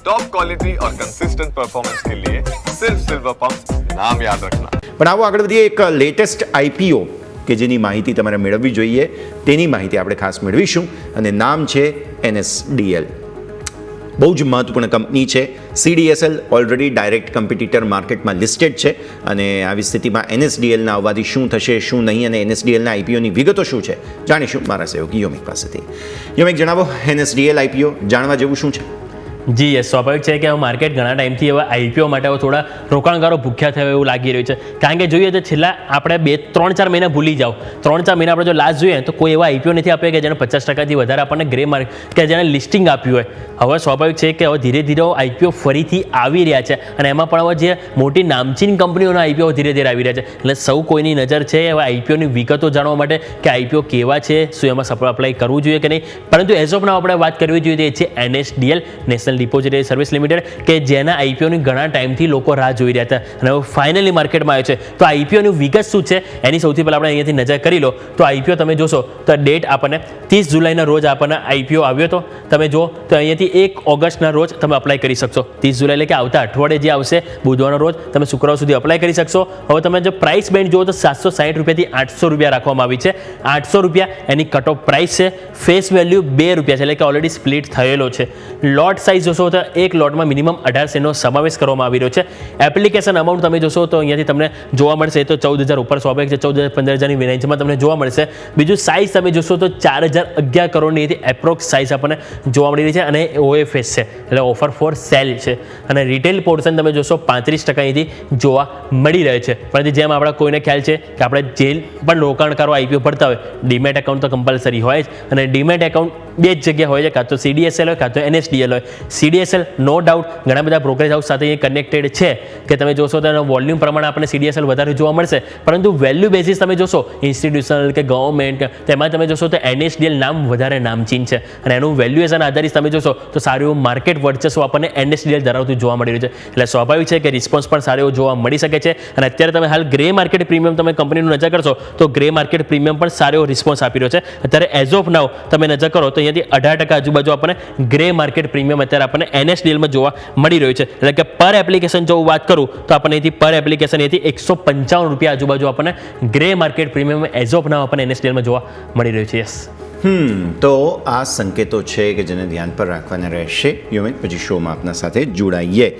Top quality और consistent performance के लिए सिर्फ सिल्वर पंप, नाम याद रखना। પણ આવો આગળ વધીએ. એક લેટેસ્ટ આઈપીઓ કે જેની માહિતી તમારે મેળવવી જોઈએ તેની માહિતી આપણે ખાસ મેળવીશું અને નામ છે NSDL. બહુ જ મહત્વપૂર્ણ કંપની છે. CDSL ઓલરેડી ડાયરેક્ટ કમ્પિટિટર માર્કેટમાં લિસ્ટેડ છે અને આવી સ્થિતિમાં NSDLના આવવાથી શું થશે શું નહીં અને NSDLના આઈપીઓની વિગતો શું છે જાણીશું મારા સહયોગી યોમિક પાસેથી. યોમિક, જણાવો NSDL આઈપીઓ જાણવા જેવું શું છે? જી યસ, સ્વાભાવિક છે કે હવે માર્કેટ ઘણા ટાઈમથી હવે આઈપીઓ માટે હવે થોડા રોકાણકારો ભૂખ્યા થયા એવું લાગી રહ્યું છે. કારણ કે જોઈએ તો છેલ્લા આપણે 3-4 મહિના ભૂલી જાઓ, 3-4 મહિના આપણે જો લાસ્ટ જોઈએ તો કોઈ એવા આઈપીઓ નથી આપ્યા કે જેને 50%થી વધારે આપણને ગ્રે માર્કેટ કે જેને લિસ્ટિંગ આપ્યું હોય. હવે સ્વાભાવિક છે કે હવે ધીરે ધીરે આઈપીઓ ફરીથી આવી રહ્યા છે અને એમાં પણ હવે જે મોટી નામચીન કંપનીઓના આઈપીઓ ધીરે ધીરે આવી રહ્યા છે. એટલે સૌ કોઈની નજર છે હવે આઈપીઓની વિગતો જાણવા માટે કે આઈપીઓ કેવા છે, શું એમાં અપ્લાય કરવું જોઈએ કે નહીં. પરંતુ એઝ ઓફ નાઉ આપણે વાત કરવી જોઈએ તે છે NSDL, national depository service limited, કે જેના આઈપીઓની ઘણા ટાઈમથી લોકો રાહ જોઈ રહ્યા હતા અને હવે ફાઇનલી માર્કેટમાં આવ્યો છે. તો આઈપીઓની વિગત શું છે એની સૌથી પહેલાં આપણે અહીંયાથી નજર કરી લો. તો આઈપીઓ તમે જોશો તો ડેટ આપણને 30 જુલાઈના રોજ આપણને આઈપીઓ આવ્યો હતો. તમે જો તો અહીંયાથી 1 ઓગસ્ટના રોજ તમે અપ્લાય કરી શકશો. 30 જુલાઈ એટલે કે આવતા અઠવાડિયે જે આવશે બુધવારના રોજ તમે શુક્રવાર સુધી અપ્લાય કરી શકશો. હવે તમે જો પ્રાઇસ બેન્ડ જુઓ તો 760 રૂપિયાથી 800 રૂપિયા રાખવામાં આવી છે. 800 રૂપિયા એની કટ ઓફ પ્રાઇસ છે. ફેસ વેલ્યુ 2 રૂપિયા છે, એટલે કે ઓલરેડી સ્પ્લિટ થયેલો છે. લોટ સાઇઝ જોશો તો એક લોટમાં મિનિમમ 18 શેરનો સમાવેશ કરવામાં આવી રહ્યો છે. એપ્લિકેશન અમાઉન્ટ તમે જોશો તો અહીંયાથી તમને જોવા મળશે તો 14,000 ઉપર સ્વાભાવિક છે, 14,000-15,000ની રેન્જમાં તમને જોવા મળશે. બીજું સાઇઝ તમે જોશો તો 4,011 કરોડની એપ્રોક્સ સાઇઝ આપણને જોવા મળી રહી છે અને OFS છે, એટલે ઓફર ફોર સેલ છે. અને રિટેલ પોર્શન તમે જોશો 35% અહીંથી જોવા મળી રહે છે. પરંતુ જેમ આપણા કોઈને ખ્યાલ છે કે આપણે જે પણ રોકાણકારો આઈપીઓ ભરતા હોય ડીમેટ એકાઉન્ટ તો કમ્પલસરી હોય જ, અને ડીમેટ એકાઉન્ટ બે જ જગ્યા હોય છે, કાં તો CDSL હોય કાં તો NSDL હોય. CDSL નો ડાઉટ ઘણા બધા બ્રોકરેજ હાઉસ સાથે કનેક્ટેડ છે કે તમે જોશો તો એના વોલ્યુમ પ્રમાણે આપણને CDSL વધારે જોવા મળશે. પરંતુ વેલ્યુ બેઝિસ તમે જોશો ઇન્સ્ટિટ્યુશનલ કે ગવર્મેન્ટ, તેમાં તમે જોશો તો NSDL નામ વધારે નામચીન છે અને એનું વેલ્યુએશન આધારિત તમે જોશો તો સારું એવું માર્કેટ વર્ચસ્વ આપણને NSDL ધરાવતું જોવા મળી રહ્યું છે. એટલે સ્વાભાવિક છે કે રિસ્પોન્સ પણ સારો એવો જોવા મળી શકે છે. અને અત્યારે તમે હાલ ગ્રે માર્કેટ પ્રીમિયમ તમે કંપનીનું નજર કરશો તો ગ્રે માર્કેટ પ્રીમિયમ પણ સારો એવો રિસ્પોન્સ આપી રહ્યો છે. અત્યારે એઝ ઓફ નાવ તમે નજર કરો તો અહીંયાથી 18% આજુબાજુ આપણને ગ્રે માર્કેટ પ્રીમિયમ અત્યારે આપણને NSDLમાં જોવા મળી રહ્યું છે. એટલે કે પર એપ્લિકેશન જો વાત કરું તો આપણને અહીંથી પર એપ્લિકેશન અહીંથી 155 રૂપિયા આજુબાજુ આપણને grey market premium as of નાવ આપણને NSDLમાં જોવા મળી રહ્યું છે. યસ, તો આ સંકેતો છે કે જેને ધ્યાન પર રાખવાના રહેશે. યોમિક, પછી શોમાં આપના સાથે જોડાઈએ.